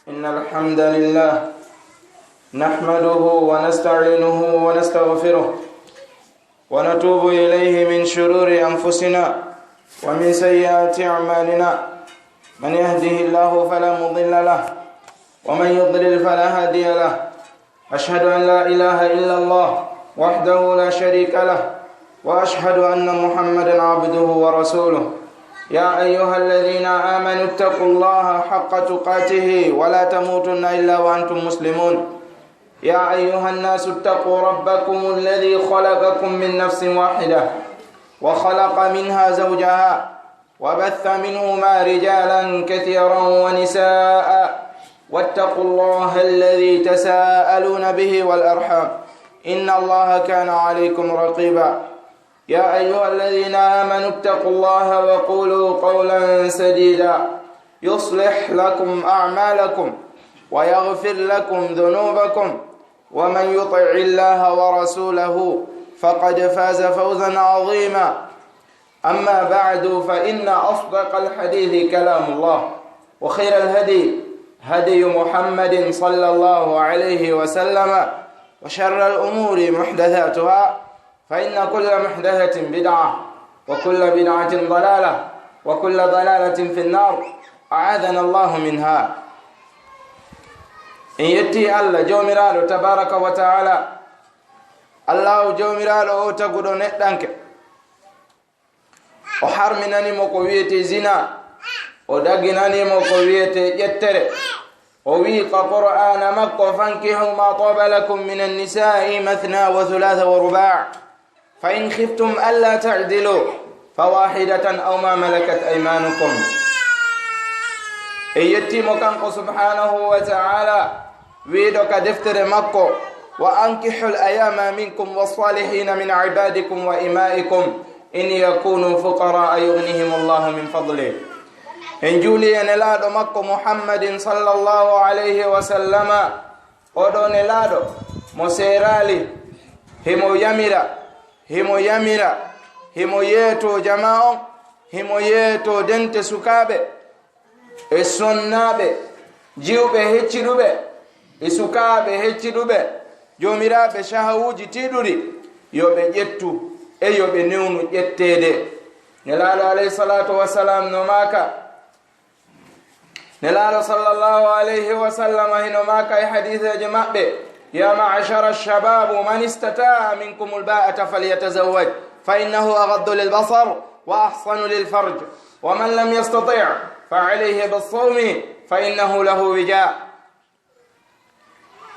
إن الحمد لله نحمده ونستعينه ونستغفره ونتوب إليه من شرور أنفسنا ومن سيئات أعمالنا. من يهده الله فلا مضل له ومن يضلل فلا هادي له. أشهد أن لا إله إلا الله وحده لا شريك له وأشهد أن محمدا عبده ورسوله. يا أيها الذين آمنوا اتقوا الله حق تقاته ولا تموتن إلا وأنتم مسلمون. يا أيها الناس اتقوا ربكم الذي خلقكم من نفس واحدة وخلق منها زوجها وبث منهما رجالا كثيرا ونساء واتقوا الله الذي تساءلون به والأرحام إن الله كان عليكم رقيبا. يا أيها الذين آمنوا اتقوا الله وقولوا قولا سديدا يصلح لكم أعمالكم ويغفر لكم ذنوبكم ومن يطع الله ورسوله فقد فاز فوزا عظيما. أما بعد فإن أصدق الحديث كلام الله وخير الهدي هدي محمد صلى الله عليه وسلم وشر الأمور محدثاتها فإن كل محدثة بدعة وكل بدعة ضلالة وكل ضلالة في النار أعاذنا الله منها. إن يتي الله جومرالو تبارك وتعالى الله جومرالو تقولو نتنك وحرمناني مقوية زنا ودقناني مقوية جتر وويق قرآن مكة فانكحوا ما طاب لكم من النساء مثنى وثلاث ورباع فإن خفتم ألا تعدلوا فواحدة أو ما ملكت أيمانكم. إيتي مكانك سبحانه وتعالى ويدك دفتر مكة وأنكحوا الأيام منكم والصالحين من عبادكم وإمائكم إن يكونوا فقراء يغنيهم الله من فضله. إن جولي نلادو مكة محمد صلى الله عليه وسلم ودو نلادو مسيرالي himo yamira himo yeeto jama'on himo yeeto dente sukaɓe e sonnaɓe jiwɓe hecciɗuɓe e sukaɓe hecciɗuɓe jomiraɓe shahawuji tiɗuri yoɓe ƴettu e yoɓe newnu ƴettede. nelaɗo alayhi salatu wassalam no maka nelaɗo sallallahu alayhi wa sallam hino maka e hadiseje maɓɓe: يا معشر الشباب من استطاع منكم الباءة فليتزوج فإنه أغض للبصر وأحصن للفرج ومن لم يستطع فعليه بالصوم فإنه له وجاء.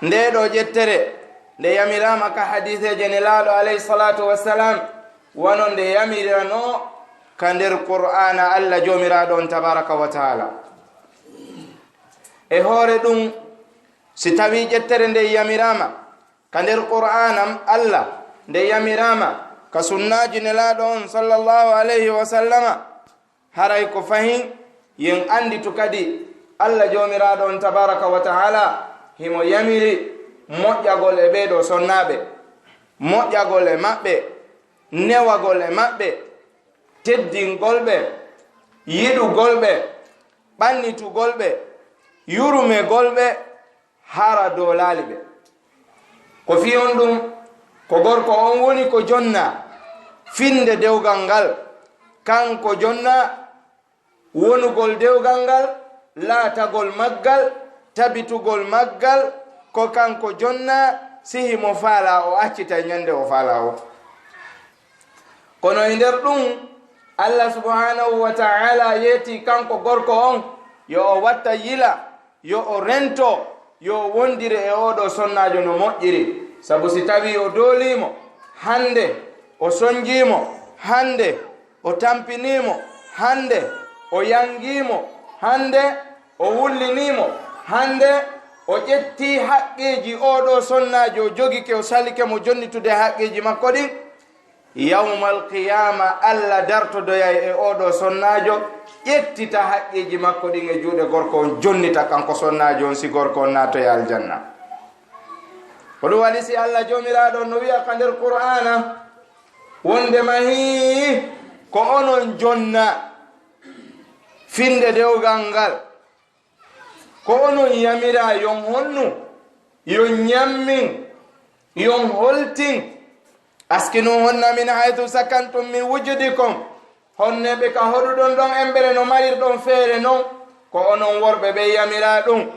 نديدو جتره nde yamirama ka hadiseje nelaɗo alayhi salatu wassalam wono nde yamirano ka nder qur'ana allah jomiraɗo on tabaraka wa taala. e hoore ɗum si tawi ƴettere nde yamirama ka nder qur'anam allah nde yamirama ka sunnaji nelaɗo on sallallahu alayhi wa sallama haray ko fahin yen anditu kadi allah jomiraɗo on tabaraka wa taala himo yamiri moƴƴagol e ɓeeɗo sonnaɓe, moƴƴagol e maɓɓe, newagol e maɓɓe, teddingol ɓe, yiɗugol ɓe, ɓannitugol ɓe, yurmegol ɓe hara dow laali ɓe. ko fiyon ɗum ko gorko on woni ko jonna finde dewgal ngal, kanko jonna wonugol dewgal ngal, laatagol maggal, tabitugol maggal, ko kanko jonna sihi mo faala o accita ñande o faala o. kono e nder ɗum allah subhanahu wa ta'ala yeeti kanko gorko on yo o watta yila, yo o rento, yo wondire e oɗo sonnajo no moƴƴiri. sabu si tawi o doolimo hande, o sonjimo hande, o tampinimo hande, o yangimo hande, o wullinimo hande, o ƴetti haqqeji oɗo sonnajo jogike o salike mo jonnitude haqqeji makko ɗin, yawmal qiyama allah dartodoyay e oɗo sonnajo ƴettita haqqeji makko ɗin e juuɗe gorko on, jonnita kanko sonnajo on si gorko on natoya aljanna. ko ɗum waɗi si allah jomiraɗo no wiya ka nder qur'ana wonde mahi ko onon jonna finde dewgal ngal ko onon yamira yon honnu yon nyammin yon holtin askinu honna min haythu sakantum min wujudikum honne be ka hoɗuɗon ɗon embere no marirɗon feere non ko onon worɓe ɓe yamira ɗum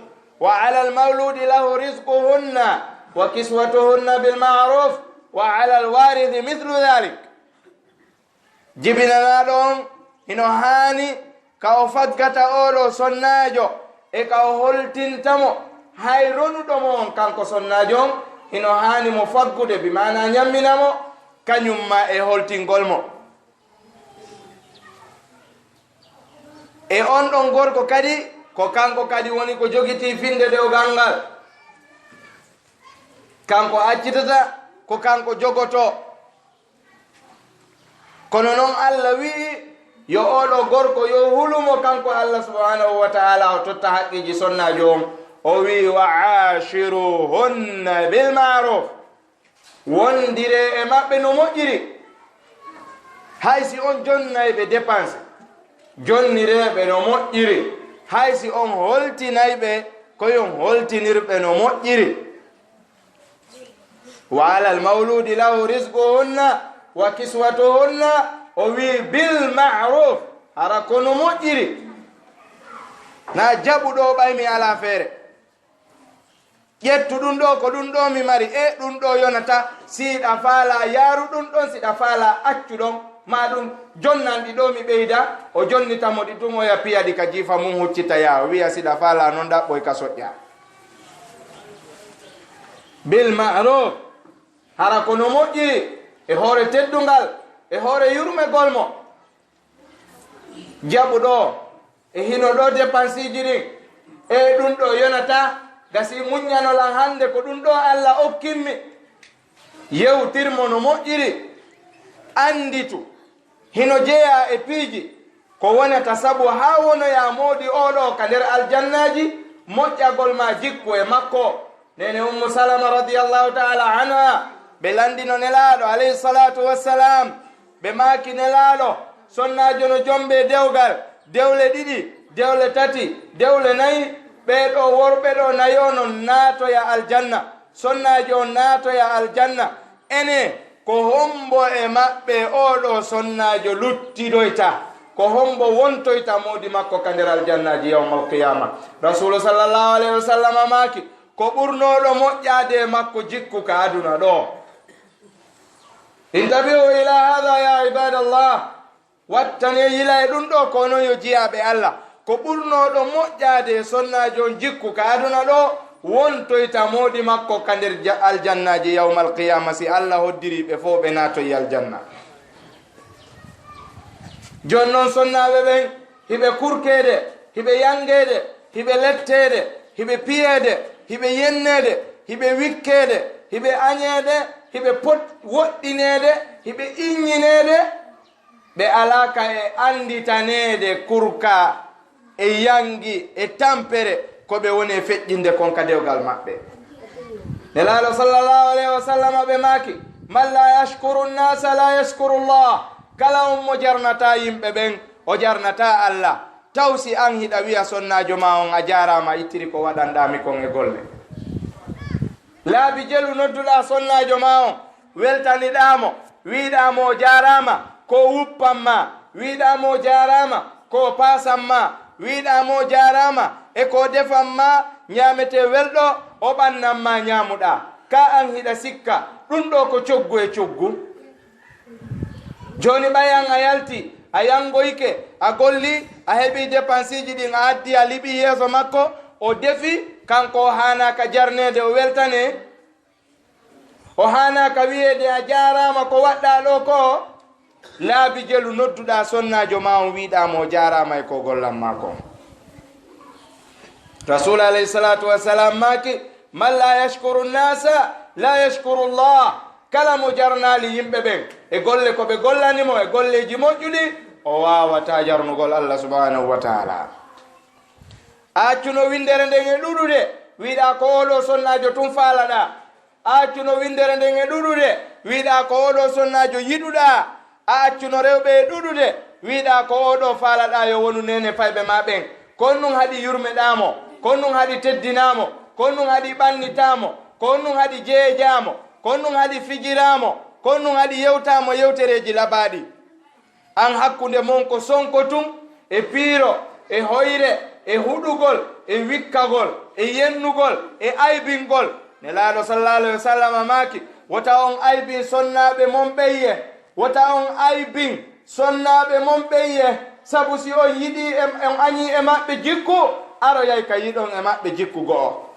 wa ala almawludi lahu rizquhunna wa kiswatuhunna bilmaruf wa ala alwarithi mithlu dhalik jibinanaɗo on hino haani ka o faggata oɗo sonnajo e ka o holtintamo hay ronuɗomo on kanko sonnajo on hino haani mo faggude bi mana ñamminamo kañumma e holtingol mo e on ɗon gorko kadi ko kanko kadi woni ko jogiti finde dewgal ngal kanko accitata ko kanko jogoto kono noon Allah wii yo oɗo gorko yo hulumo kanko Allah subhanahu wa ta'ala o totta haqqiji sonnajo on o wi wa ashiruhunna bil ma'ruf wondire e maɓɓe no moƴƴiri haysi on jonnayɓe dépense jonnireɓe no moƴƴiri haysi on holtinayɓe koyon holtinirɓe no moƴƴiri wa ala almawludi lahu rizquhunna wa kiswatuhunna o wi bil ma'ruf hara kono moƴƴiri na jaɓuɗo ɓaymi ala feere ƴettu ɗum ɗo ko ɗum ɗo mi mari e ɗum ɗo yonata siɗa faala yaaru ɗum ɗon siɗa faala accu ɗon ma ɗum jonnanɗi ɗo mi ɓeyda o jonnitamo ɗi tum oya piyaɗi ka jiifa mum huccita yaa o wiya siɗa faala noon ɗaɓɓoy ka soƴƴa bil ma'ruf hara kono moƴƴiri e hoore teddungal e hoore yurmegol mo jaɓuɗo e hino ɗo dépense ji ɗin e ɗum ɗo yonata gasi muññanolan hande ko ɗum ɗo Allah okkinmi yewtirmo no moƴƴiri anditu hino jeeya e piiji ko wonata sabu ha wonoya moodi oɗo ka nder aljannaji moƴƴagol ma jikku e makko nene ummu salama radiyallahu ta'ala anha ɓe landino nelaɗo alayhi salatu wassalam ɓe maaki nelaɗo sonnajo no jombe dewgal dewle ɗiɗi dewle tati dewle nayi ɓeɗo worɓe ɗo nayono naatoya aljanna sonnajo o naatoya aljanna ene ko hombo e maɓɓe oɗo sonnajo luttiɗoyta ko hombo wontoyta moodi makko ka nder aljannaji yawmal qiyama rasulu sallallahu alayhi wa sallam maaki ko ɓurnoɗo moƴƴade makko jikku ka aduna ɗo intabihu ila hada ya ibadallah wattane yila e ɗum ɗo kono yo jiyaɓe Allah ko ɓurnoɗo moƴƴade sonnajo on jikku ka aduna ɗo wontoyta moodi makko ka nder aljannaji yawmal qiyama si Allah hoddiri ɓe fo ɓe naatoyi aljanna jon noon sonnaɓe ɓen hiɓe kurkede hiɓe yangede hiɓe lettede hiɓe piyede hiɓe yennede hiɓe wikkede hiɓe añede hiɓe pot woɗɗinede hiɓe iññinede ɓe alaka e anditanede kurka e yangi e tampere ko ɓe woni e feƴƴinde kon ka dewgal maɓɓe nelaɗo sallallahu alayhi wa sallam ɓe maaki man la yashkuru nnasa la yashkuru llah kala on mo jarnata yimɓe ɓen o jarnata Allah taw si an hiɗa wiya sonnajo ma on a jarama ittiri ko waɗanɗami kon e golle laabi jelu nodduɗa sonnajo ma on weltaniɗamo wiɗamo o jarama ko wuppanma wiɗamo o jarama ko pasanma wiɗamo jarama e ko defanma ñamete welɗo o ɓannanma ñamuɗa ka an hiɗa sikka ɗum ɗo ko coggu e coggu joni ɓayan a yalti a yangoyke a golli a heeɓi dépense ji ɗin a addi a liɓi yeeso makko o defi kanko o hanaka jarnede o weltane o hanaka wiyede a jarama ko waɗɗa ɗo ko laabi jelu nodduɗa sonnajo ma on wiɗamo o jarama e ko gollanma ko rasul alayhi salatu wassalam maki man la yashkuru nnasa la yashkuru llah kala mo jarnali yimɓe ɓen e golle ko ɓe gollanimo e golleji moƴƴuɗi o wawata jarnugol Allah subhanahu wa taala accuno windere nden e ɗuɗude wiɗa ko oɗo sonnajo tum faalaɗa accuno windere nden e ɗuɗude wiɗa ko oɗo sonnajo yiɗuɗa a accuno rewɓe e ɗuɗude wiɗa ko oɗo faalaɗa yo wonu nene fayɓe ma ɓen kon ɗum haɗi yurmeɗamo kon nun haɗi teddinamo, kon nun haɗi ɓannitamo, kon nun haɗi jeejamo, kon nun haɗi fijiramo, kon nun haɗi yewtamo yewtereji labaɗi. An hakkunde mon ko sonko tun e piiro e hoyre e huɗugol e wikkagol e yennugol e aybingol. Nelaaɗo sallallahu alaihi wa sallam maaki wota on aybin sonnaɓe mon ɓeyye, wota on aybin sonnaɓe mon ɓeyye, sabu si on yiɗi on añi e maɓɓe jikku aro yay ka yiɗon e maɓɓe jikku go'o.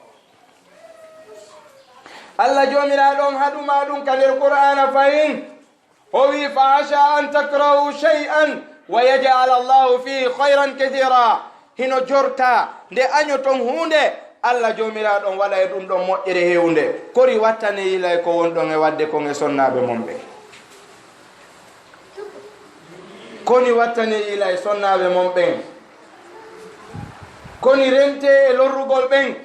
Allah jomiraɗo on haɗuma ɗum ka nder qur'ana fayin o wi fa asa an takrahu shay'an wa yaj'al allahu fihi khayran kathira. Hino jorta nde añoton hunde Allah jomiraɗo on waɗa e ɗum ɗon moƴƴere hewnde. Kori wattane yilay ko wonɗon e wadde kon e sonnaɓe mon ɓe. Koni wattane yilay sonnaɓe mon ɓen, koni rente e lorrugol ɓen,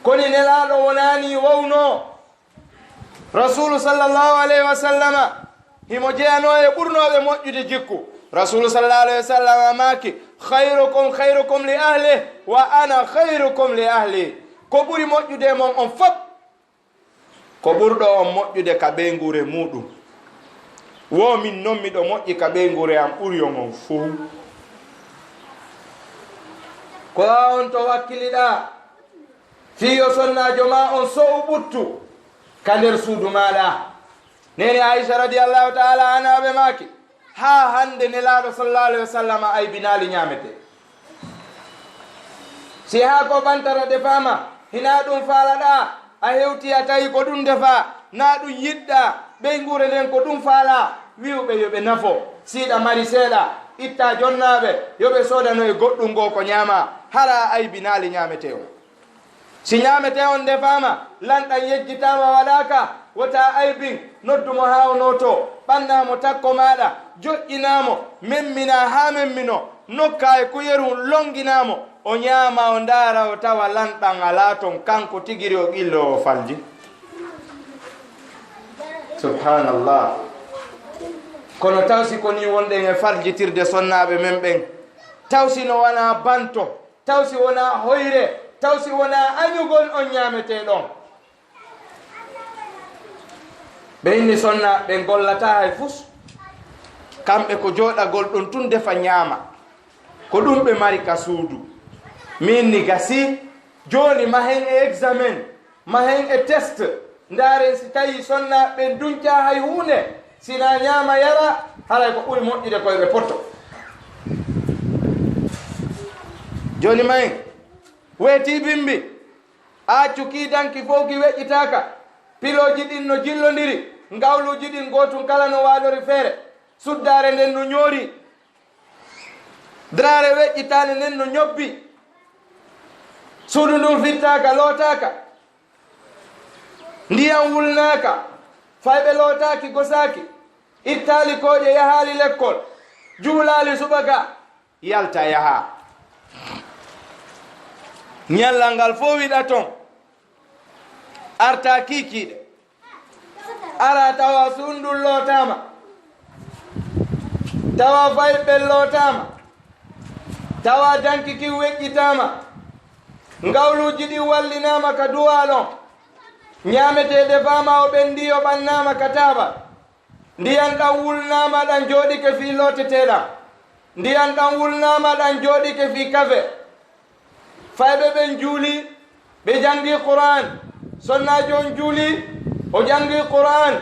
koni nelaɗo wonani wowno. Rasulu sallallahu alayhi wa sallama himo jeyano e ɓurnoɓe moƴƴude jikku. Rasulu sallallahu alayhi wa sallam maaki khayrukum li ahli wa ana khayrukum li ahli. Ko ɓuri moƴƴude mon on fop ko ɓurɗo on moƴƴude ka ɓeygure muɗum. Wo min non miɗo moƴƴi ka ɓeygure am ɓuri on fuu. Ko on to wakkiliɗa fiyo sonnajo ma on so'u ɓuttu ka nder suudu maɗa. Nene Aisha radiyallahu ta'ala anha ɓe maaki ha hande nelaɗo sallallahu alaihi wa sallam aybinali ñamete. Si ha ko ɓantara defama hina ɗum faalaɗa a hewti a tawi ko ɗum defa na ɗum yiɗɗa ɓeygure nden ko ɗum faala, wiwɓe yoɓe nafo siɗa mari seeɗa itta jonnaɓe yoɓe sodano e goɗɗum go ko ñama hara aybinali ñamete o. Si ñamete on defama lanɗan yejjitama waɗaka wota aybin noddumo ha o noto ɓannamo takko maɗa joƴƴinamo memmina ha memmino nokka e kuyeru longinamo o ñama o ndara o tawa lanɗan ala ton kanko tigiri o qillo o falji. Subhanallah. Kono tawsi koni wonɗen e farjitirde sonnaɓe men ɓen, tawsi no wona banto, tawsi wona hoyre, tawsi wona añugol on ñamete ɗon. Ɓe inni sonna ɓe gollata hay fus, kamɓe ko joɗagol ɗon tun defa ñama ko ɗum ɓe mari ka suudu. Min ni gasi joni mahen e examen, mahen e test, ndaren si tawi sonnaɓe dunca hay hunde sina ñama yara haray ko ɓuri moƴƴude koyeɓe potto. Joni mahen weeti bimbi accu kiidanki fof ki weƴƴitaka, piloji ɗin no jillodiri, ngawluji ɗin gotun kala no waɗori feere, suddare nden no ñoori, drare weƴƴitane nden no ñobbi, suudu ndun fittaka lootaka, ndiyam wulnaka, fayɓe lootaki gosaki, ittali koƴe yahali lekkol, juulali subaka yalta yaha. Ñallal ngal fof wiɗa ton arta kikiɗe, ara tawa sundul lootama, tawa fayɓel lootama, tawa dankiki weƴƴitama, ngawluji ɗi wallinama ka duwalon, ñamete defama o ɓendi o ɓannama ka taba, ndiyan ɗan wulnama ɗan joɗike fi loteteɗam, ndiyan ɗan wulnama ɗan joɗike fi kafe. Fayɓe ɓen juuli ɓe jangi Qur'an, sonnajo on juuli o jangi Qur'an,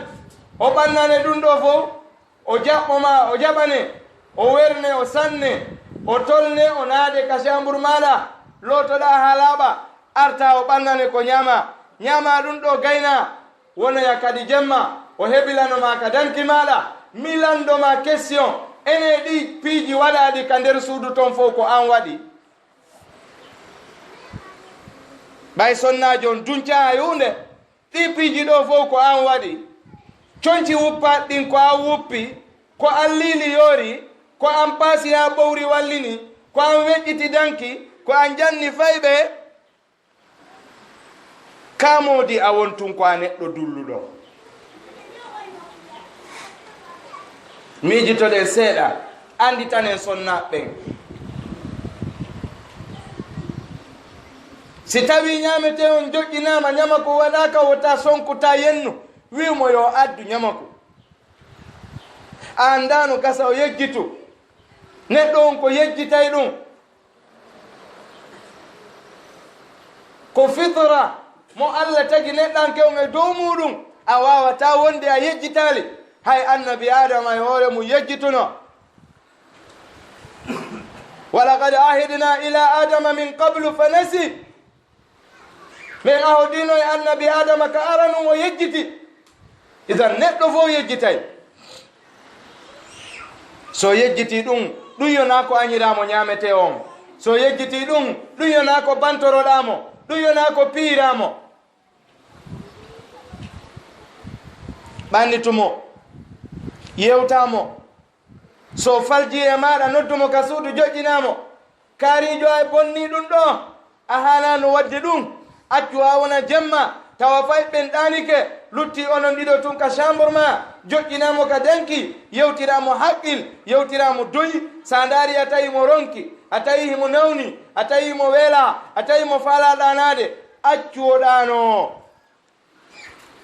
o ɓannane ɗum ɗo fof, o jaɓɓoma o jaɓane, o werne o sanne, o tolne o naade ka chambre maɗa lotoɗa ha laaɓa, arta o ɓannane ko ñama, ñama ɗum ɗo gayna wonoya kadi jemma o heɓilanoma ka danki maɗa, milandoma question ene ɗi piiji waɗaɗi ka nder suudu ton fof ko an waɗi. ɓay sonnajo on dunca hay hunde, ɗi piiji ɗo fof ko an waɗi, conci wuppat ɗin ko an wuppi, ko an liili yoori, ko an paasi ha ɓowri wallini, ko an weƴƴiti danki, ko an janni fayɓe, kamodi a wontun ko a neɗɗo dulluɗo. miijitoɗen seeɗa andi tanen sonnaɓɓen. si tawi ñamete on joƴƴinama ñamako waɗaka wota sonkuta yennu wimo yo addu ñamako andano gasa o yejjitu neɗɗo on ko yejjitay ɗum ko fitra mo Allah tagi neɗɗanke on e dow muɗum a wawata wonde a yejjitali hay annabi adama e hoore mum yejjituno walaqad ahidna ila adama min qablu fanasi min ahodino e annabi adama ka aranum o yejjiti idan neɗɗo fof yejjitay so yejjiti ɗum ɗum yona ko añiramo ñamete on so yejjiti ɗum ɗum yona ko bantoroɗamo ɗum yona ko piiramo ɓannitumo yewtamo so falji e maɗa noddumo ka suudu joƴƴinamo kaarijo ay bonni ɗum ɗo a hanano wadde ɗum accu ha wona jemma tawa fay ɓenɗanike lutti onon ɗiɗo tun ka chambre ma joƴƴinamo ka denki yewtiramo haqqil yewtiramo doyi sa daari a tawimo ronki a tawi himo nawni a tawimo weela a tawimo faala ɗanade accuwoɗano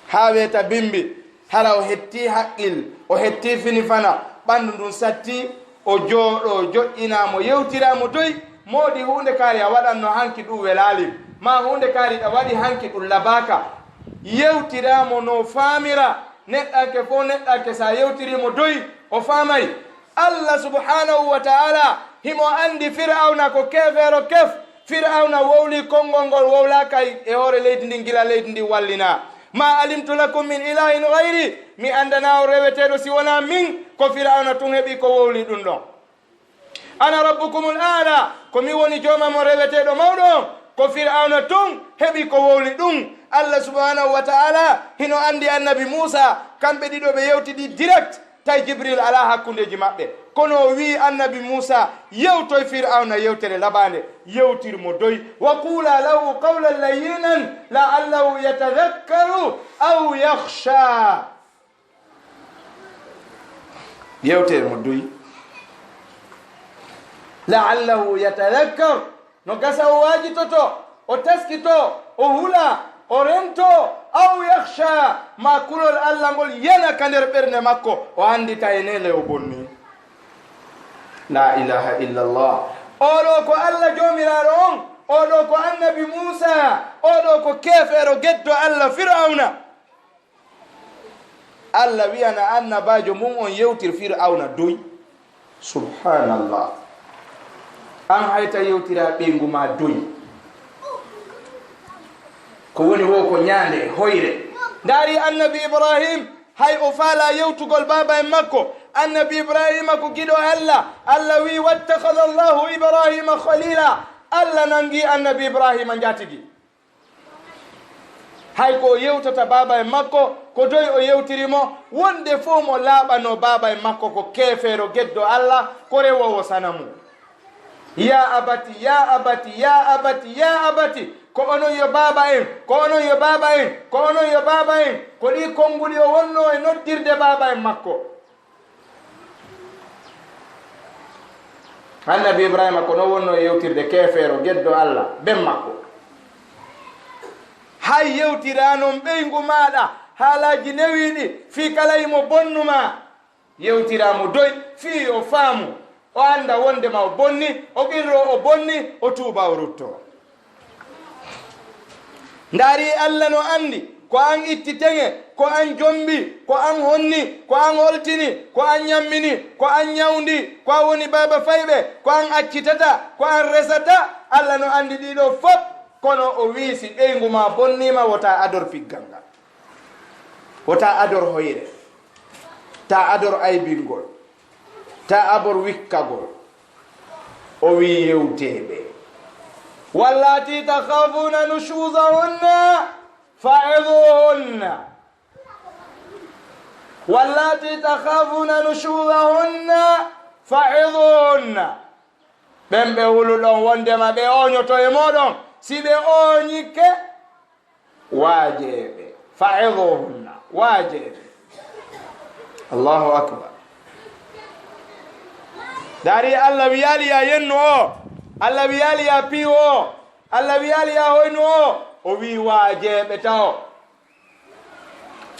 ha weta bimbi hara o hetti haqqil o hetti fini fana ɓandu ndun satti o jooɗo joƴƴinamo yewtiramo doyi moodi hunde kaari a waɗanno hanki ɗum welali ma hunde kaari ɗa waɗi hanki ɗum labaka yewtiramo no faamira neɗɗanke fo neɗɗanke sa yewtirimo doyi o faamay Allah subhanahu wa ta'ala himo andi fir'auna ko kefeero kef fir'auna wowli konngol ngol wowlaka e hoore leydi ndi gila leydi ndi wallina ma alimtu lakum min ilahin gayri mi andana o reweteɗo si wona min ko fir'auna tun heɓi ko wowli ɗum ɗon ana rabbukumul ala ko mi woni jooma mo reweteɗo mawɗo ko fir'auna tun heɓi ko wowli ɗum Allah subhanahu wa ta'ala hino andi annabi Musa kamɓe ɗiɗo ɓe yewtiɗi direct tay Jibril ala hakkundeji maɓɓe kono o wi annabi Musa yewtoy fir'auna yewtere laɓande yewtirmo doy wa qula lahu qawlan layyinan la'allahu yatadhakkaru aw yakhsha yewtere mo doy la'allahu yatadhakkar no gasa o wajitoto o taskito o hula o rento aw yakhsha ma kulol Allah ngol yana ka nder ɓernde makko o andita e nele o bonni la ilaha illallah oɗo ko Allah jomiraɗo on oɗo ko annabi Musa oɗo ko kefeero geddo Allah fir'auna Allah wiyana annabajo mum on yewtir fir'auna doy subhanallah an hayta yewtira ɓeygu ma doy ko woni wo ko ñaande hoyre ndaari annabi Ibrahim hay o faala yewtugol baba en makko annabi Ibrahima ko giɗo Allah wi wattakhadha Allahu Ibrahima khalila Allah nangi annabi Ibrahima jatigi hay ko yewtata baba en makko ko doy o yewtirimo wonde fof mo laaɓano baba en makko ko kefeero geddo Allah ko rewowo sanamu ya abati ya abati ya abati ya abati ko onon yo baba en ko onon yo baba en ko onon yo baba en ko ɗi konnguli o wonno e noddirde baba en makko annabi Ibrahima ko no wonno e yewtirde kefeero geddo Allah ben makko hay yewtiranon ɓeygu maɗa haalaji newiɗi fi kala imo bonnuma yewtiramo doy fi o faamu o anda wondema o bonni o qirro o bonni o tuuba o rutto ndaari Allah no andi ko an itti teŋe ko an jombi ko an honni ko an holtini ko an ñammini ko an ñawndi ko a woni baba fayɓe ko an accitata ko an resata Allah no andi ɗiɗo fof kono o wiisi ɓeygu ma bonnima wota ador piggal ngal wota ador hoyre ta ador aybingol ta abor wikkagol o wi yewteɓe wallati takhafuna nushuzahunna fa'idhuhunna wallati takhafuna nushuzahunna fa'idhuhunna ɓen huluɗon wondema ɓe oñoto e moɗon si ɓe oñike waajeɓe fa'idhuhunna waajeɓe Allahu akbar dari Allah wiyali ya yenno o Allah wiyali ya piwo Allah wiyali ya hoyno o wi waajeɓe taw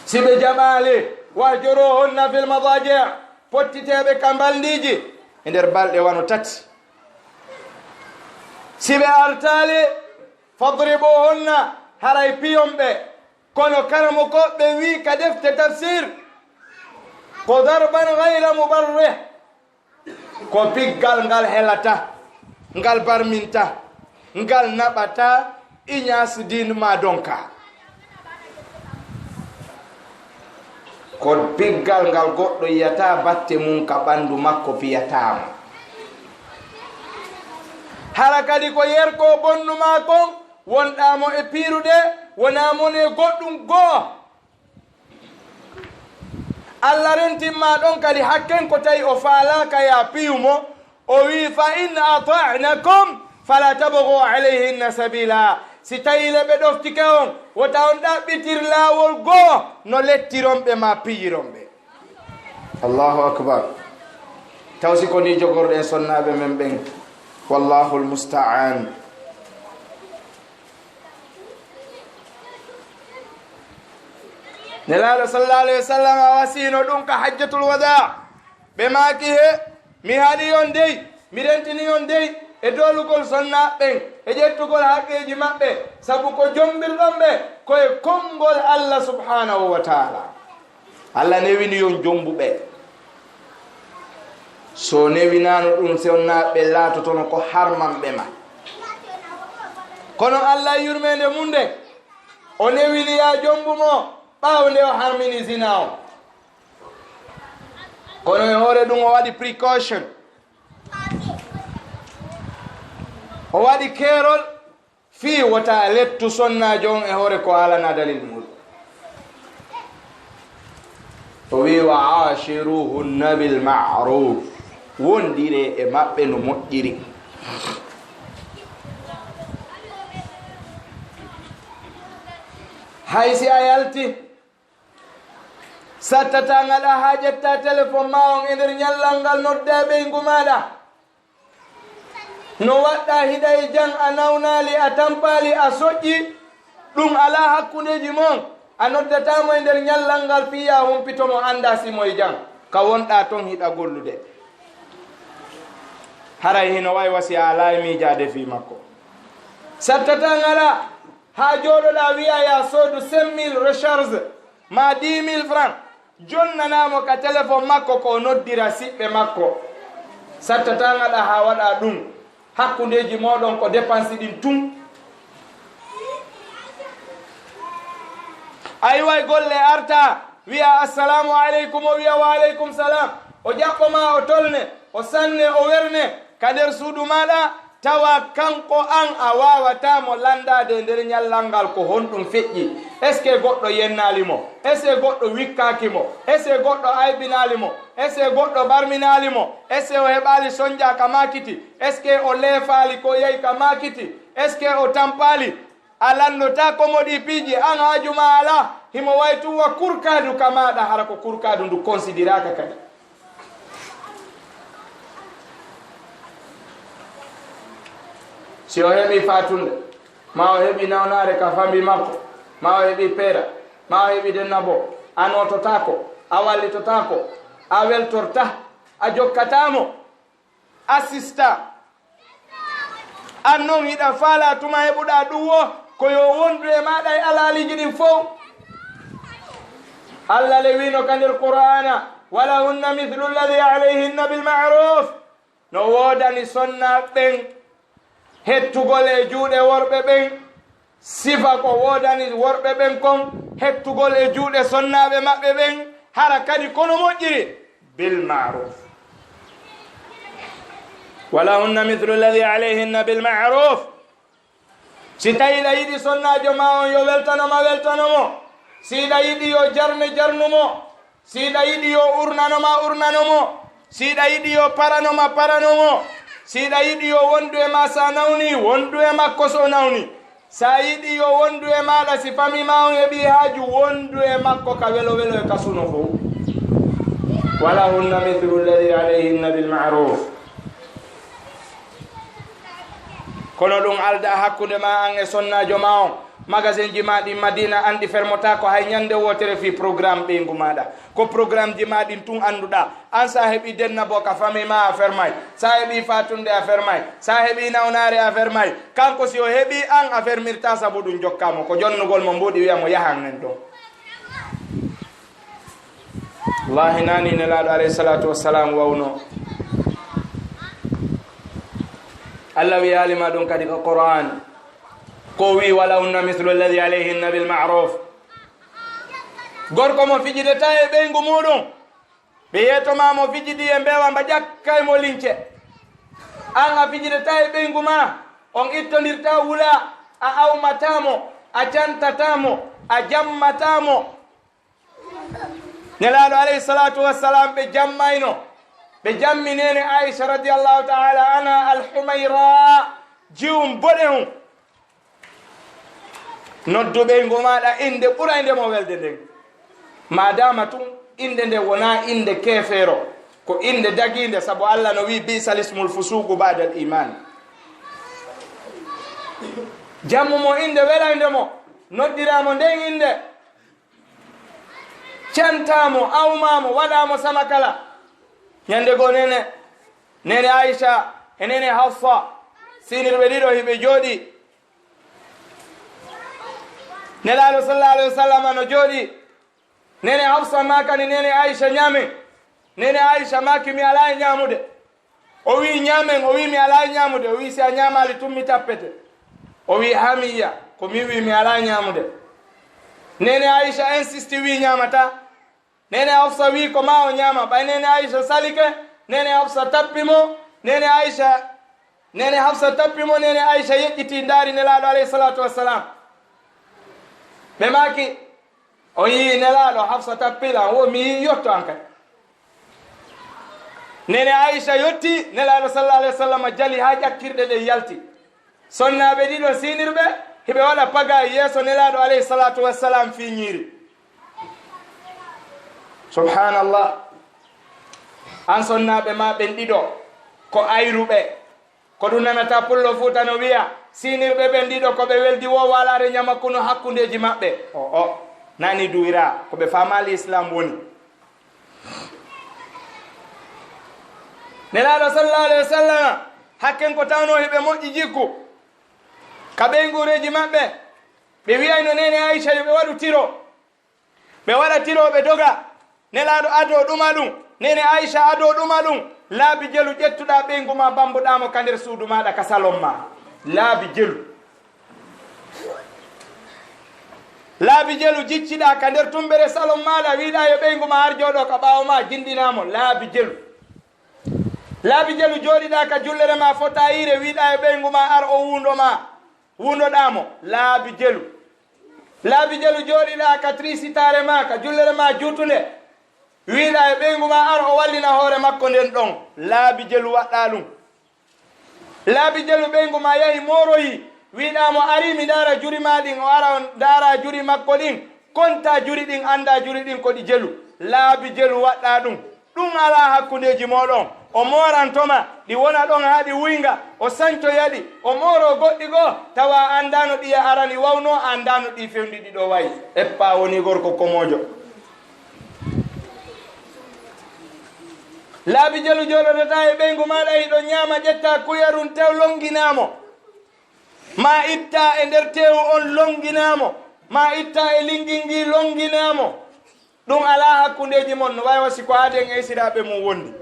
siɓe jaɓali wahjuruhunna fil madaji pottiteɓe kambaldiji e nder balɗe wano tati siɓe artali fadribuhunna haray piyomɓe kono karamo koɓɓe wi ka defte tafsir ko darban gayra mubarrih ko piggal ngal helata ngal barminta ngal naɓata iñasdin ma donka ko piggal ngal goɗɗo yiyata batte mum ka ɓandu makko piyatama hara kadi ko yerko bonnuma kon wonɗamo e piruɗe wonamon e goɗɗum goo Allah rentimma ɗon kadi hakken ko tawi o faalaka ya piyumo o wi fa in ata'nakum fala tabghu alayhinna sabila si tawi leɓe ɗoftike on wota on ɗaɓɓitir laawol goo no lettironɓe ma piyironɓe allahu akbar taw si ko ni jogorɗen sonnaɓe men ɓen wallahu lmustaan nelaɗo sallallahu alayhi wa sallam a wasino ɗum ka hajjatul wada ɓe maaki he mi haɗi on dey mi rentini on dey e dolugol sonnaɓen e ƴettugol haqqeji maɓɓe sabu ko jombirɗon ɓe koye konngol Allah subhanahu wa taala Allah newini yon jombuɓe so newinano ɗum sonnaɓe laatotono ko harmanɓe ma kono Allah yurmede munde o newini ya jombumo ɓaawo nde o harmini zina o kono e hoore ɗum o waɗi précaution o waɗi keerol fii wota lettu sonnajo on e hoore ko alana dalil muɗum o wi wa ashiruhunna bil ma'ruf wondire e maɓɓe no moƴƴiri hay si a yalti sattata ngaɗa ha ƴetta téléphone ma on e nder ñallal ngal nodda ɓeygu maɗa no waɗɗa hiɗa e jang a nawnali a tampali a soƴƴi ɗum ala hakkundeji mon a noddatamo e nder ñallal ngal piya humpitomo anda simo e jang ka wonɗa ton hiɗa gollude haray hino way wasi a ala e miijade fi makko sattata ngaɗa ha joɗoɗa wiya ya soodu 5000 recharge ma 10 000 francs jonnanamo ka téléphone makko ko noddira siɓɓe makko sattata ngaɗa ha waɗa ɗum hakkundeji moɗon ko dépense ɗin tum ay way golle arta wiya assalamu aleykum o wiya wa aleykum salam o ƴaɓɓoma o tolne o sanne o werne ka nder suudu maɗa tawa kanko an a wawatamo landade e nder ñallal ngal ko honɗum feƴƴi est ce que goɗɗo yennalimo est ce que goɗɗo wikkakimo est ce que goɗɗo aybinalimo est ce que goɗɗo barminalimo est ce que o heɓali sonja ka makiti est ce que o leefali ko yeyi ka makiti est ce que o tampali a landota komoɗi piiji an hajuma ala himo way tuwa kurkadu ka maɗa hara ko kurkadu ndu considiraka kadi si o heɓi fatunde ma o heɓi nawnare ka famille makko ma o heɓi peera ma o heɓi dennabo a nototako a wallitotako a weltorta a jokkatamo assista an noon hiɗa faala tuma heɓuɗa ɗum wo koyo wondu e maɗa e alaliji ɗin fof Allah le wino ka nder qur'ana walahunna mithlu alladi alayhinna bilmaruf no wodani sonnaɓen hettugol e juuɗe worɓe ɓen sifa ko wodani worɓe ɓen kon hettugol e juuɗe sonnaɓe maɓɓe ɓen hara kadi kono moƴƴiri bilmaruf walahunna mithlu alladi alayhinna bilmaruf si tawiɗa yiɗi sonnajo ma on yo weltanoma weltanomo siɗa yiɗi yo jarne jarnumo siɗa yiɗi yo urnanoma urnanomo siɗa yiɗi yo paranoma paranomo siɗa yiɗi yo wondu e ma sa nawni wondu e makko so nawni sa yiɗi yo wondu e maɗa si fami ma on heɓi haaju wondu e makko ka welo welo e kasuno fo walahunna mithlu alladi alayhinna bilmaruf kono ɗum alda hakkunde ma an e sonnajo ma on magasin ji maɗi madina andi fermota ko hay ñande wotere fi programme ɓeygu maɗa ko programme ji maɗin tun anduɗa an sa heeɓi denna bo ka famille ma affaire may sa heeɓi fatunde affaire may sa heeɓi nawnare affaire may kanko si o heeɓi an affaire mirta saabu ɗum jokkamo ko jonnugol mo mbuɗi wiyamo yahan nen ɗon wallahi nani nelaɗo alayhi salatu wassalam wawno allah wi alima ɗum kadi ko qur'an ko wi walahunna mithlu alladi alayhinna bilmaruf gorko mo fijideta e ɓeygu muɗum ɓe yetoma mo fijidi e mbewa mba ƴakka mo lince an a fijideta e ɓeygu ma on ittodirta wula a awmatamo a cantatamo a jammatamo nelaɗo alayhi salatu wassalam ɓe jammayno ɓe jammi nene aicha radiallahu taala anha alhumayra jiwum boɗe hum noddu ɓeygu maɗa inde ɓuura nde mo welde nden madama tun inde nde wona inde kefeero ko inde daginde saabu allah no wi bisa lismul fusugu bada l iman jammumo inde welayde mo noddiramo nden inde cantamo awmamo waɗamo sama kala ñande goo nene aicha e nene hafsa sinirɓe ɗiɗo hiɓe jooɗi nelaɗo sallallahu alayhi wa sallam no jooɗi nene hafsa makani nene aicha ñamen nene aicha maki mi ala e ñamude o wi ñamen o wi mi ala e ñamude o wi si a ñamali tummi tappete o wi hamiya ko mi wi mi ala e ñamude nene aicha insisti wi ñamata nene hafsa wi ko ma o ñama ɓay nene aicha salike nene hafsa tappimo nene hafsa tappimo nene aicha yeƴƴiti ndaari nelaɗo alayhi salatu wassalam ɓe maki o yii nelaɗo hafsa tappila wo mi yi yotto an kadi nene aicha yetti nelaɗo sallallahu alayhi wa sallam jali ha ƴakkirɗe ɗe yalti sonnaɓe ɗiɗo sinirɓe hiɓe waɗa paga yeeso nelaɗo alayhi salatu wassalam fi ñiiri subhanallah an sonnaɓe ma ɓen ɗiɗo ko ayruɓe ko ɗum nanata pullo fuuta no wiya sinirɓe ɓen ɗiɗo ko ɓe weldi wo walare ñamakkuno hakkundeji maɓɓe o nani duwira ko ɓe famali islam woni nelaɗo sallallahu alayhi wa sallam hakken ko tawno heɓe moƴƴi jikku ka ɓeygureji maɓɓe ɓe wiyayno nene aicha yo ɓe waɗu tiro ɓe waɗa tiro ɓe doga nelaɗo ado ɗuma ɗum nene aicha ado ɗuma ɗum laabi jelu ƴettuɗa ɓeygu ma bambuɗamo ka nder suudu maɗa ka salon ma laabi jelu jicciɗa ka nder tumbere salon maɗa wiɗa yo ɓeygu ma har jooɗo ka ɓawo ma jindinamo laabi jelu jooɗiɗa ka jullere ma fotayire wiɗa yo ɓeygu ma ar o wundoɗamo laabi jelu jooɗiɗa ka trisitare ma ka jullere ma juutunde wiɗa e ɓeygu ma ar o wallina hoore makko nden ɗon laabi jelu waɗɗa ɗum laabi jelu ɓeygu ma yahi moroyi wiɗamo ari mi dara juri ma ɗin o ara on dara juri makko ɗin konta juri ɗin anda juri ɗin koɗi jelu laabi jelu waɗɗa ɗum ala hakkundeji moɗon o morantoma ɗi wona ɗon ha ɗi wuyga o sancoyaɗi o moro goɗɗi goo tawa andano ɗi arani wawno andano ɗi fewndi ɗiɗo wayi eppa woni gorko komojo laabi jelu joɗotata e ɓeygu maɗa hiɗo ñama ƴetta kuyarun tew longinamo ma itta e nder tew on longinamo ma itta e lingingi longinamo ɗum ala hakkundeji mon no wawi wasi ko aden eysiraɓe mum wondi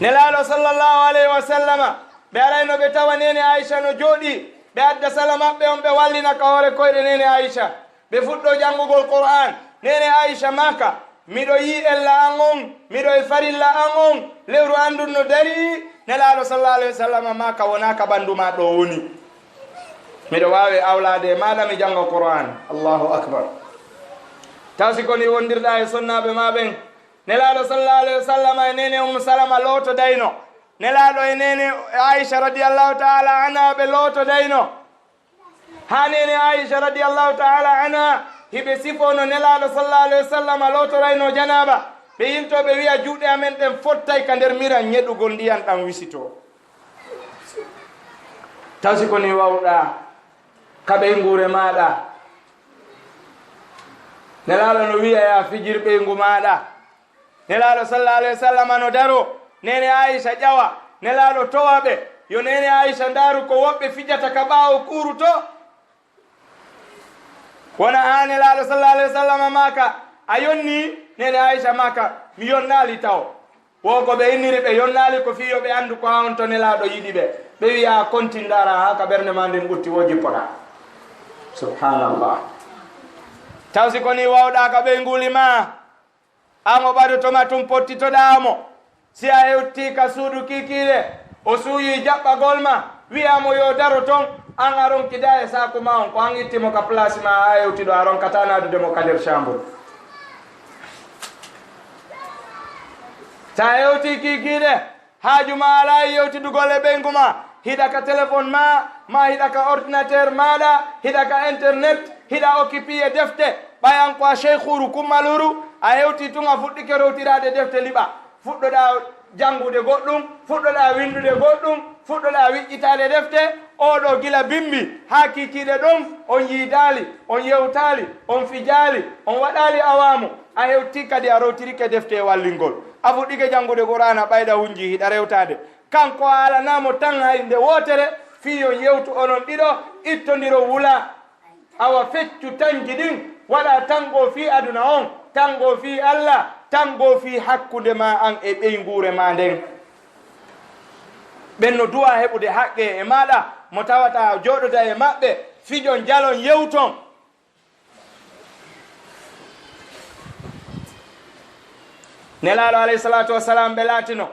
nelaɗo sallllahu alayhi wa sallama ɓe arayno ɓe tawa nene aicha no jooɗi ɓe adda sala maɓɓe on ɓe wallina ka hoore koyɗe nene aicha ɓe fuɗɗo janngugol qur'an nene aicha maka miɗo yi ella an on miɗo e farilla an on lewru andun no dari nelaɗo sallallahu alayhi wa sallam maka wonaka ɓanduma ɗo woni miɗo wawi awlade e maɗa mi janngo qur'an allahu akbar taw si koni wondirɗa e sonnaɓe ma ɓen nelaɗo sallallahu alayhi wa sallam e nene salama looto dayno nelaɗo e nene aicha radiallahu taala anha ɓe looto dayno ha nene aicha radiallahu taala anha hiɓe sifono nelaɗo sallallahu alayhi wa sallam lootorayno janaba ɓe yilto ɓe wiya juuɗe amen ɗen fottay ka nder mira ñeɗugol ndiyan ɗam wisito tawsi ko ni wawɗa kaɓe ngure maɗa nelaɗo no wiya ya fijir ɓeygu maɗa nelaɗo sallallahu alaihi wasallam no daro nene Aisha ƴawa nelaɗo towaɓe yo nene Aisha ndaru ko woɓɓe fijata ka ɓawo kuru to wona ha nelaɗo sallallahu alaihi wasallam maka a yonni nene Aisha maka mi yonnali taw wo ko ɓe inniri ɓe yonnali ko fiyo ɓe andu ko ha on to nelaɗo yiɗi ɓe ɓe wiya kontindara ha ka ɓernde ma ndin ɓutti wo jippoɗa subhanallah tawsi koni wawɗa ka ɓe nguli ma an o ɓadotoma tum pottitoɗamo si a hewti ka suudu kikiɗe o suuyi jaɓɓagol ma wiyamo yo daro ton an a ronkida e sako ma on ko an ittimo ka place ma ha hewtiɗo a ronkata nadudemo ka nder chambre sa hewti kikiɗe haajuma ala yewtidugol e ɓeygu ma hiɗa ka téléphone ma hiɗa ka ordinateur maɗa hiɗa ka internet hiɗa occupie e defte ɓayan ko a cheikhuru kummaluru a hewti tun a fuɗɗike rewtirade defte liɓa fuɗɗoɗa jangude goɗɗum fuɗɗoɗa windude goɗɗum fuɗɗoɗa wiƴƴitade defte oɗo gila bimbi ha kikiɗe ɗon on yiidali on yewtali on fijali on waɗali awamu a hewti kadi a rewtirike defte e wallingol a fuɗɗike jangude qur'ana ɓayɗa hunji hiɗa rewtade kanko a alanamo tan hay nde wotere fiyon yewtu onon ɗiɗo ittodiro wula awa feccu tanji ɗin waɗa tango fi aduna on tango fi Allah tango fi hakkude ma an e ɓeygure ma nden ɓenno duwa heɓude haqqe e maɗa mo tawata joɗoda e maɓɓe fijon jalon yewton nelaɗo alayhi salatu wassalam ɓe laatino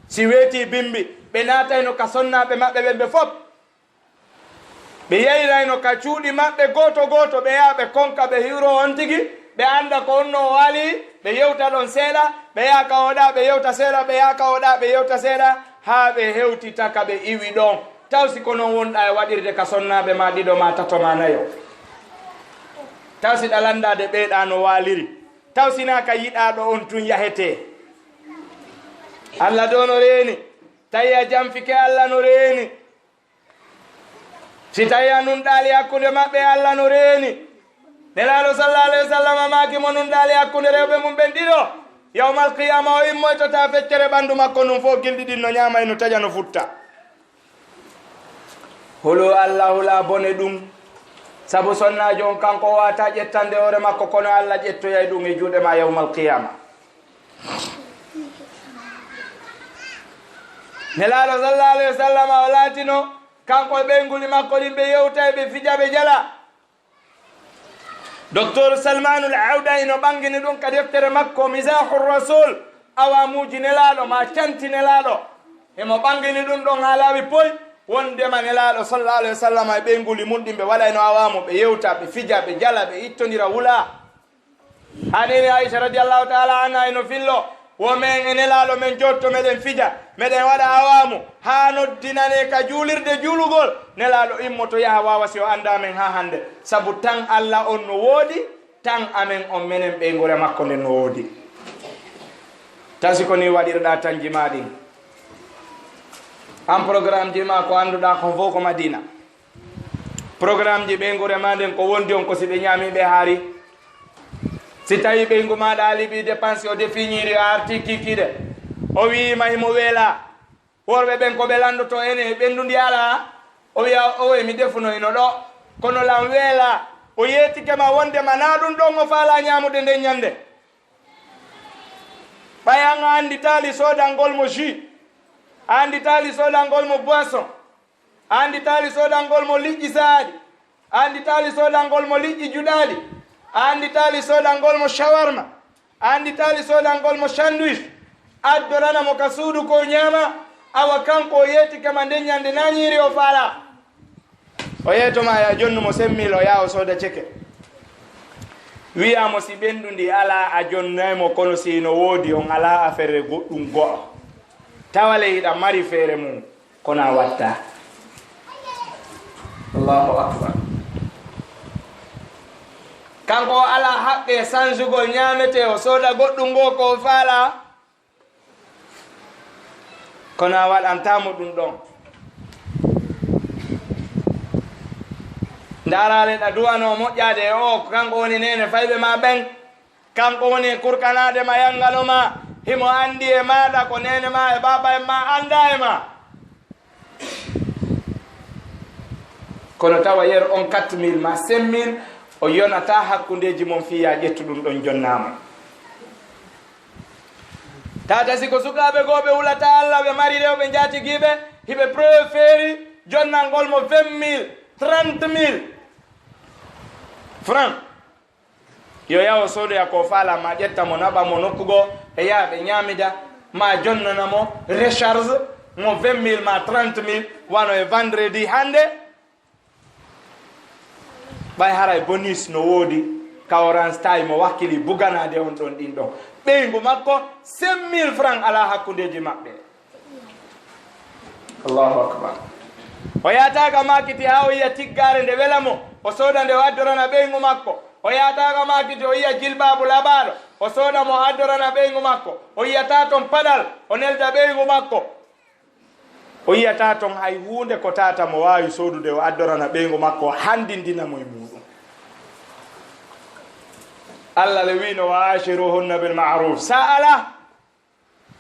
si weeti bimbi ɓe natayno ka sonnaɓe maɓɓe ɓe fof ɓe yeyrayno ka cuuɗi maɓɓe goto goto ɓe yaha ɓe konka ɓe hiwro on tigi ɓe anda ko onno waali ɓe yewta ɗon seeɗa ɓe yaha ka oɗa ɓe yewta seeɗa ɓe yaha ka oɗa ɓe yewta seeɗa ha ɓe hewtita ka ɓe iwi ɗon taw si ko noon wonɗa e waɗirde ka sonnaɓe ma ɗiɗo ma tato ma nayo taw si ɗalandade ɓeyɗa no waaliri taw sina ka yiɗaɗo on tun yahete Allah do no reeni tawi a jamfike Allah no reeni si tawi a nunɗali hakkude maɓɓe Allah no reeni nelaɗo sallallahu alayhi wa sallam maki mo nunɗali hakkude rewɓe mum ɓen ɗiɗo yawmal qiyama o immoytota feccere ɓandu makko num fof gilɗi ɗin no ñamay no taƴa no futta holo Allah hula bone ɗum sabu sonnajo on kanko wata ƴettande hoore makko kono Allah ƴettoyay ɗum e juuɗe ma yawmal qiyama nelaɗo sallallahu alayhi wa sallam o laatino kanko e ɓeyguli makko ɗin ɓe yewta ɓe fija ɓe jala docteur salmanul awda ino ɓangini ɗum ka deftere makko misahu rasul awamuji nelaɗo ma canti nelaɗo emo ɓangini ɗum ɗon ha laawi poy wondema nelaɗo sallallahu alayhi wa sallam e ɓeyguli mum ɗin ɓe waɗayno awamu ɓe yewta ɓe fija ɓe jala ɓe ittodira wula hanini aicha radiallahu taala anha eno fillo women e nelaɗo men jotto meɗen fija meɗen waɗa awamu ha noddinane ka juulirde juulugol nelaɗo immoto yaha wawa si o anda men ha hande sabu tan Allah on no woodi tan amen on menen ɓeygure makko nden no woodi tan siko ni waɗirɗa tan jimaɗin an programme ji ma ko annduɗa ko fof ko madina programme ji ɓeygure ma nden ko wondi on ko si ɓe ñamiɓe haari si tawi ɓeygu maɗa aliɓi dépense o defiñiri a arti kikiɗe o wima himo weela worɓe ɓen ko ɓe landoto ene ɓendundi ala o wiya o mi defuno ino ɗo kono lam weela o yeetikema wondema na ɗum ɗon o faala ñamude nden ñande ɓayan a anditali sodangol mo jus a anditali sodangol mo boisson a anditali sodangol mo liƴƴi saaɗi a anditali sodangol mo liƴƴi juɗaɗi a anditali sodangol mo shawarma a anditali sodangol mo sandwich addorana mo ka suudu ko ñaama awa kanko o yeetikema nden ñande nañiri o faala o yeetoma ya jonnumo semmilo ya o sooda ceke wiyamo si ɓendundi ala a jonnaymo kono sino woodi on ala affaire goɗɗum go'o tawale hiɗa mari feere mum kono a watta allahu akbar kanko ala haqqe sanjugol ñamete o sooda goɗɗum ngo ko faala kono a waɗantamo ɗum ɗon ndarale da duwano moƴƴade o kanko woni nene fayɓe ma ɓen kanko woni kurkanade ma yangalo ma himo andi e maɗa ko nene ma e baba en ma anda e ma kono tawa yer on 4000 ma 5000 o yonata hakkundeji mon fiya ƴettu ɗum ɗon jonnama tata siko sukaɓe goɓe wulata allah ɓe mari rewɓe jatigiɓe hiɓe préféri jonnalngol mo 20 000 30 000 franc yo yawo sodoya ko faala ma ƴetta mo naɓa mo nokkugo e yaaɓe ñamida ma jonnana mo recharge mo 20 000 ma 30 000 wano e vendredi hande ɓay haray bonus no woodi kawrance tay mo wakkili buganade on ɗon ɗin ɗon ɓeygu makko 5 000 franc ala hakkundeji maɓɓe allahu akbar o yataga makiti ha o yiya tiggare nde wela mo o sooda nde o addorana ɓeygu makko o yataga makiti o yiya jilbabu laɓaɗo o sooda mo addorana ɓeygu makko o yiyata toon paɗal o nelda ɓeygu makko o yiyata toon hay hunde ko tata mo wawi sodude o addorana ɓeygu makko handindinamo e muɗum allah le wino wa ashiruhunna bilmaruf sa ala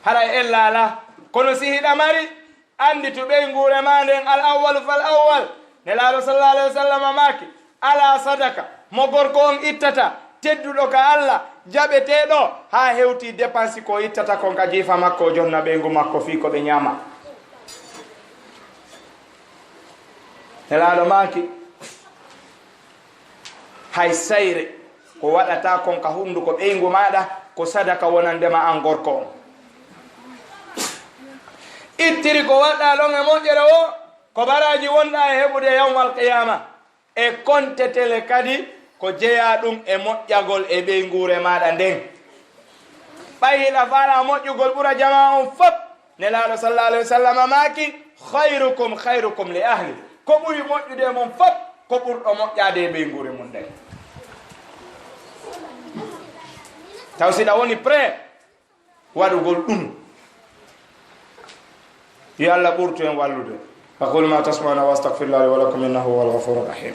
haray ella ala kono si hiɗa mari andi to ɓeygure ma nden al awwalu fal awwal nelaɗo sallallah alayhi wa sallam maki ala sadaka mo gorko on ittata tedduɗo ka allah jaɓeteɗo ha hewti dépense ko ittata kon ka jiifa makko jonna ɓeygu makko fi ko ɓe ñama nelaɗo maki hay sayre ko waɗata kon ka hunduko ɓeygu maɗa ko sadaka wonandema an gorko on ittiri ko waɗɗa ɗon e moƴƴere o ko baraji wonɗa e heɓude yawmal qiyama e kontetele kadi ko jeeya ɗum e moƴƴagol e ɓeygure maɗa nden ɓayiɗa faala moƴƴugol ɓura jama on fop nelaɗo sallallah alayhi wa sallam maki khayrukum li ahli ko ɓuri moƴƴude mon fop ko ɓurɗo moƴƴade e ɓeygure mum nden taw siɗa woni prêt waɗugol ɗum yo allah ɓurtu en wallude aqulu ma tasma'una wa astaghfirullah li wa lakum innahu huwal ghafurur rahim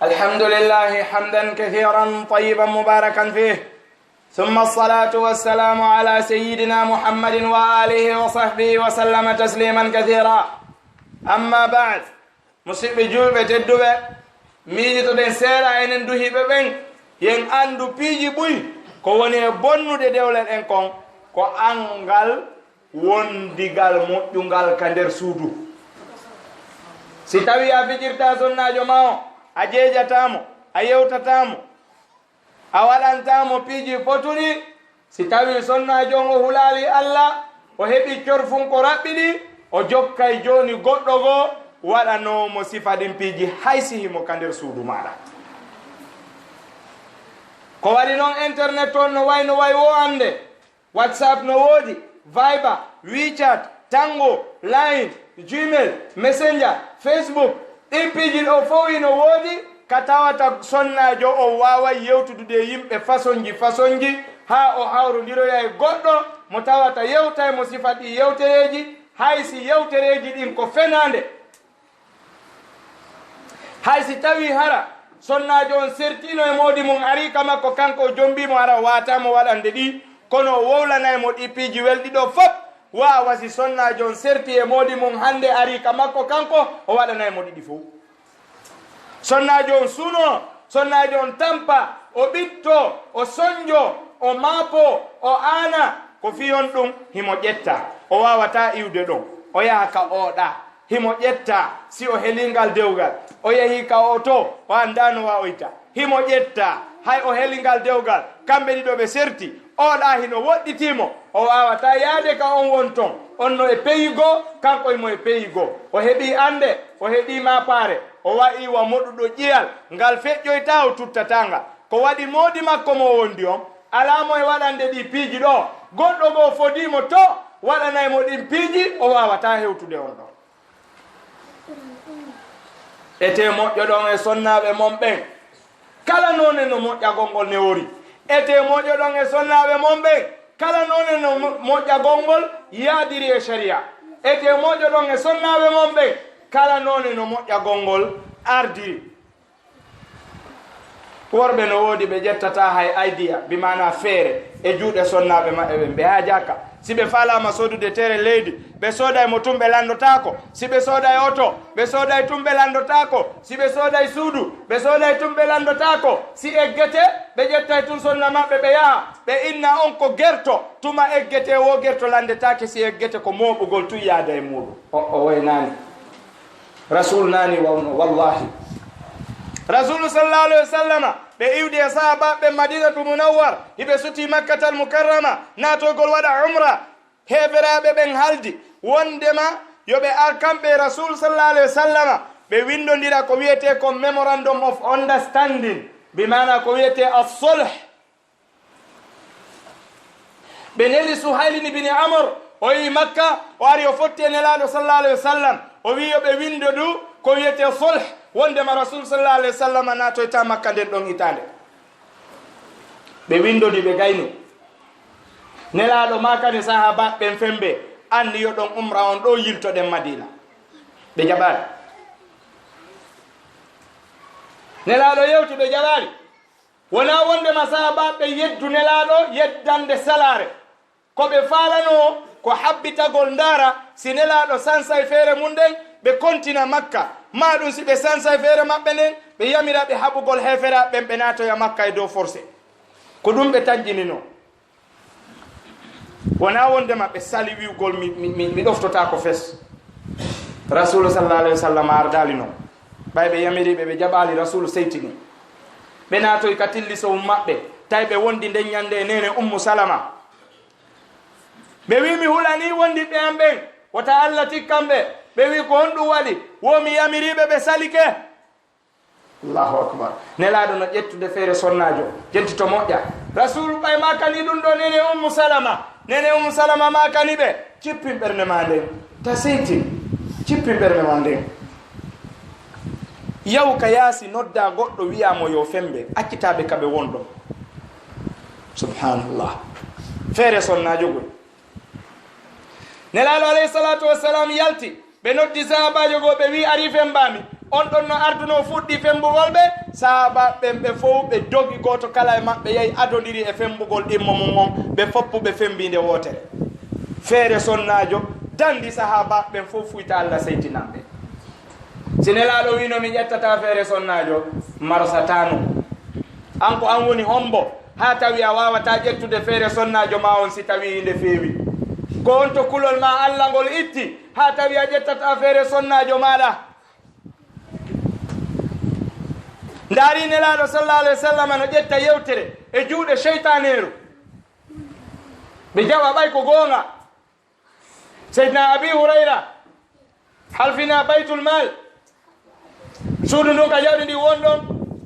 الحمد لله حمدا كثيرا طيبا مباركا فيه ثم الصلاة والسلام على سيدنا محمد وآله وصحبه وسلم تسليما كثيرا أما بعد مصيب جوبة الدبة ميجي تدين سيرا إن ندوهي ببين ين أندو بيجي بوي كواني بونو دي دولة إنكم كو أنغال وندقال مجنغال كندر سودو سيتاوي أفجر تاسونا جماعو أجيجا تامو أيوتا تامو awaɗantamo piiji foturi si tawi sonna jongo hulali allah o heɓi corfun ko raɓɓiɗi o jokkay joni goɗɗo goo waɗanomo sifa ɗin piiji haysi himo ka nder suudu maɗa ko waɗi noon internet toon no way wo ande whatsapp no woodi viber wechat tango line gmail messenger facebook ɗin piiji ɗo fof no woodi ka tawata sonnajo o wawa yewtudude yimɓe façon ji ha o hawrodiroya e goɗɗo mo tawata yewta mo sifa ɗi yewtereji haysi yewtereji ɗin ko fenande haysi tawi hara sonnajo on sertino e modi mum ari ka makko kanko jombimo ara watamo waɗande ɗi kono wowlanaymo ɗi piiji welɗiɗo fop wawa si sonnajo on serti e modi mum hande ari ka makko kanko o waɗanaymo ɗiɗi fof sonnajo on suno sonnajo on tampa o ɓitto o sonjo o maapo o ana ko fiyon ɗum himo ƴetta o wawata iwde ɗon o yaha ka oɗa himo ƴetta si o helingal dewgal o yehi ka o to o andano wawoyta himo ƴetta hay o helingal dewgal kamɓe ɗiɗo ɓe serti oɗa hino woɗɗitimo o wawata yaade ka on won ton on no e peyigo kanko emo e peyigo o heɓi ande o heɓi mapare o waɗi wa moɗuɗo ƴiyal ngal feƴƴoyta o tuttatanga ko waɗi moodi makko mo wondi on alamo e waɗande ɗi piiji ɗo goɗɗo goo fodimo to waɗanaymo ɗin piiji o wawata hewtude on ɗon ete moƴƴo ɗon e sonnaɓe mon ɓen kala none no moƴƴagol ngol ne wori ete moƴƴo ɗon e sonnaɓe mon ɓen kala none no moƴƴagol ngol yaadiri e sharia ete moƴƴo ɗon e sonnaɓe mon ɓen kala none no moƴƴagol ngol ardiri worɓe no woodi ɓe ƴettata hay idea bimana feere e juuɗe sonnaɓe maɓɓe ɓen ɓe haajaka si ɓe falama sodude tere leydi ɓe sooday mo tum ɓe landotako si ɓe sooday oto ɓe sooday tum ɓe landotako si ɓe sooday suudu ɓe sooday tum ɓe landotako si eggete ɓe ƴettay tun sonna maɓɓe ɓe yaha ɓe inna on ko gerto tuma eggete wo gerto landetake si eggete ko moɓugol tu yaada e muɗum o way nani rasul nani wawno wallahi rasulu sallallahu alayhi wa sallama ɓe iwdi e sahabaɓe madinatu munawwar hiɓe suti makkatal mukarrama natogol waɗa umra heferaɓe ɓen haldi wondema yoɓe ar kamɓe rasul sallallahu alayhi wa sallama ɓe windodira ko wiyete ko memorandum of understanding bimana ko wiyete assolh ɓe neli suhaylini bini amr o yi makka o ari o fotti e nelaɗo sallallahu alayhi wa sallam o wi yoɓe windo du ko wiyete solh wondema rasul sallallahu alayhi wa sallam natoyta makka nden ɗon hitande ɓe windodi ɓe gayni nelaɗo makani sahaba ɓen fembe anni yo ɗon umra on ɗo yiltoɗen madina ɓe jaɓari nelaɗo yewti ɓe jaɓari wona wondema sahaba ɓe yeddu nelaɗo yeddande salare ko ɓe falano ko habbitagol ndara si nelaɗo sansay feere mum ɗen ɓe kontina makka ma ɗum si ɓe sansay feere maɓɓe nden ɓe yamira ɓe haɓugol hefera ɓen ɓe natoya makka e dow forcé ko ɗum ɓe taƴƴinino wona wondema ɓe sali wiwgol mi ɗoftota ko fes rasulu sallallahu alayhi wa sallam ardali noon ɓay ɓe yamiriɓe ɓe jaɓali rasulu seytini ɓe natoy ka tillisow maɓɓe tawi ɓe wondi nden ñande e nene ummu salama ɓe wi mi hulani wondiɓe am ɓen wota allah tikkamɓe ɓe wi ko honɗum waɗi womi yamiriɓe ɓe salike allahu akbar nelaɗo no ƴettude feere sonnajo jenti to moƴƴa rasulu ɓay makani ɗum ɗo nene ummu salama makani ɓe cippin ɓernde ma nden ta seytin cippin ɓernde ma nden yaw ka yaasi nodda goɗɗo wiyamo yo fembe accitaɓe kaɓe wonɗo subhanallah feere sonnajo gol nelaɗo alayhi salatu wassalam yalti ɓe noddi sahabajo goo ɓe wi ari fembami on ɗon no arduno fuɗɗi fembugol ɓe sahaba ɓen ɓe fof ɓe dogi goto kala e maɓɓe yahi adodiri e fembugol ɗimmo mum on ɓe foppu ɓe fembinde wotere feere sonnajo dandi sahaba ɓen fof fuyta allah seytinanɓe si nelaɗo wino mi ƴettata feere sonnajo marsatano an ko an woni hombo ha tawi a wawata ƴettude feere sonnajo ma on si tawi inde feewi ko on to kulol ma allah ngol itti ha tawi a ƴettata feere sonnajo maɗa ndaari nelaɗo sallallahu alayhi wa sallam no ƴetta yewtere e juuɗe cheytaneru ɓe jawa ɓay ko goonga seydna abi hurayra halfina baytul mal suudu ndun ka jawdi ndi won ɗon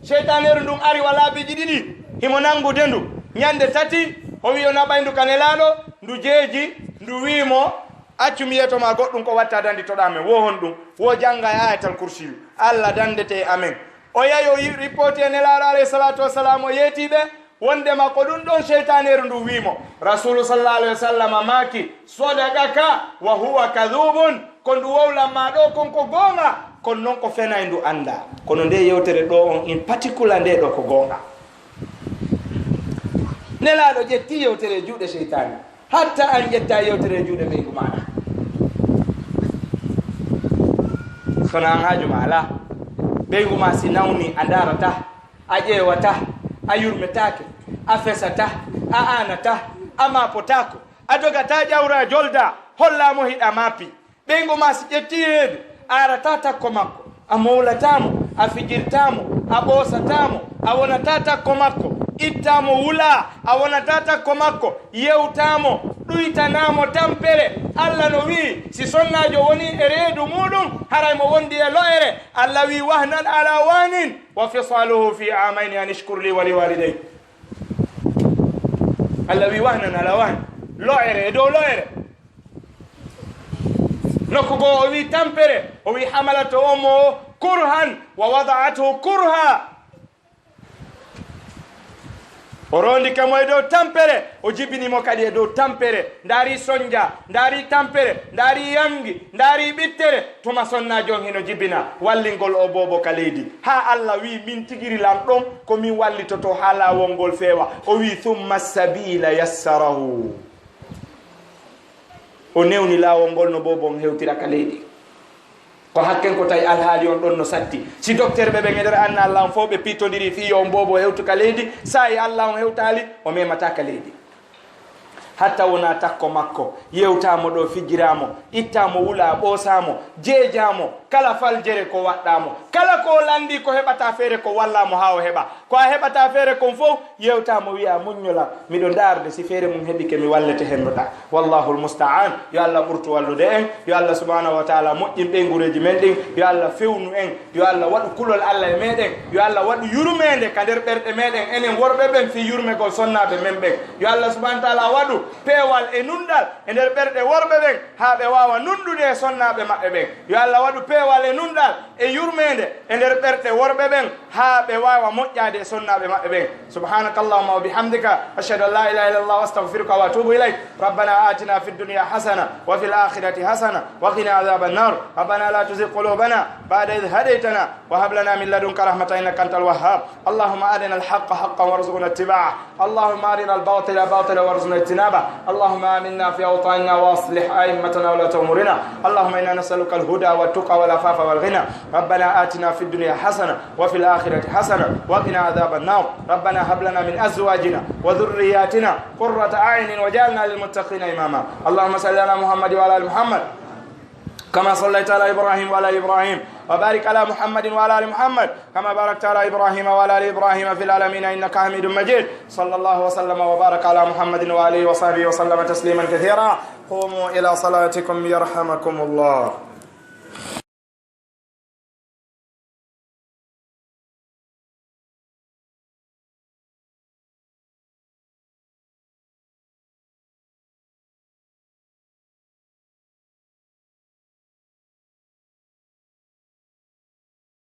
cheytaneru ndun ari wala biji ɗiɗi himo nangude ndu ñande tati o wi o naɓayndu ka nelaɗo ndu jeeji ndu wiimo accu mi yetoma goɗɗum ko watta danditoɗa amen wo hon ɗum wo jangga e ayatal kursiyu allah dandete amen o yahi o rippoti e nelaɗo alayhi salatu wassalam o yeetiɓe wondema ko ɗum ɗon cheytaneru ndu wiimo rasulu sallallahu alayhi wa sallam maaki sodaqaka wa huwa kadhubun ko ndu wowlanma ɗo konko goonga kono noon ko fenay ndu anda kono nde yewtere ɗo on in particular nde ɗo ko goonga nelaɗo ƴetti yewtere juuɗe cheytane hatta an ƴetta yewtere juuɗe ɓeygu maɗa kono an haajuma ala ɓeygu ma si nawni a darata a ƴeewata a yurmetake a fesata a anata a mapotako a jogata ƴawra jolda hollamo hiɗa maapi ɓeygu ma si ƴetti heedu a arata takko makko a mowlatamo a fijirtamo a ɓoosatamo a wonata takko makko ittamo wula a wonata takko makko yewtamo ɗuytanamo tampere allah no wi si sonnajo woni e reedu muɗum haray mo wondi e lo'ere allah wi wahnan ala wanin wa fisaluhu fi amaini an ishkur li wa li walidey allah wi wahnan ala wani lo'ere e dow lo'ere nokku goo o wi tampere o wi hamalato omo كرها ووضعته كرها orondi ke moy do tampere o jibini mo kadi do tampere ndari sonja ndari tampere ndari yangi ndari bittere tuma sonna jon hino jibina wallingol o bobo kaledi ha Allah wi min tigiri lam dom ko mi wallitoto hala wongol fewa o wi thumma sabila yassarahu o newni lawongol no bobo hewtira kaledi ko hakken ko tay alhaali on ɗon no satti si docteur ɓe ɓe ŋedere anna Allah on fof ɓe pitodiri fi on bobo hewtuka leydi sa e Allah on hewtali o memataka leydi hatta wona takko makko yewtamo ɗo fijiramo ittamo wula ɓosamo jeejamo kala faljere ko waɗɗamo kala ko landi ko heɓata feere ko wallamo ha o heɓa ko a heɓata feere kon fof yewtamo wiya muñola miɗo darde si feere mum heɓike mi wallete hennoɗa wallahu lmustaan yo Allah ɓurtu wallude en yo Allah subhanahu wa taala moƴƴin ɓeygureji men ɗin yo Allah fewnu en yo Allah waɗu kulol Allah e meɗen yo Allah waɗu yurmede ka nder ɓerɗe meɗen enen worɓe ɓen fi yurmegol sonnaɓe men ɓen yo Allah subhanahu wa taala waɗu peewal e nundal e nder ɓerɗe worɓe ɓen ha ɓe wawa nundude e sonnaɓe maɓɓe ɓen yo Allah waɗu peewal e nundal e yurmede e nder ɓerɗe worɓe ɓen ha ɓe wawa moƴƴade e sonnaɓe maɓɓe ɓen subhanaka allahumma wa bihamdika ashhadu an la ilaha illa allah wa astaghfiruka wa atubu ilayk rabbana atina fid dunya hasana wa fil akhirati hasana wa qina adhaban nar rabbana la tuzigh qulubana ba'da idh hadaytana wa hab lana min ladunka rahmatan innaka antal wahhab allahumma arina al haqqa haqqan warzuqna ittiba'ah allahumma arina al batila batilan warzuqna ijtinabah اللهم آمنا في أوطاننا وأصلح أئمتنا ولاة أمورنا اللهم إنا نسألك الهدى والتقى والعفاف والغنى ربنا آتنا في الدنيا حسنة وفي الآخرة حسنة وقنا عذاب النار ربنا هب لنا من أزواجنا وذرياتنا قرة أعين وجعلنا للمتقين إماما اللهم صل على محمد وعلى آل محمد كما صليت على إبراهيم وعلى آل إبراهيم وبارك على محمد وعلى آل محمد كما باركت على إبراهيم وعلى آل إبراهيم في العالمين إنك حميد مجيد صلى الله وسلم وبارك على محمد وآله وصحبه وسلم تسليما كثيرا قوموا إلى صلاتكم يرحمكم الله.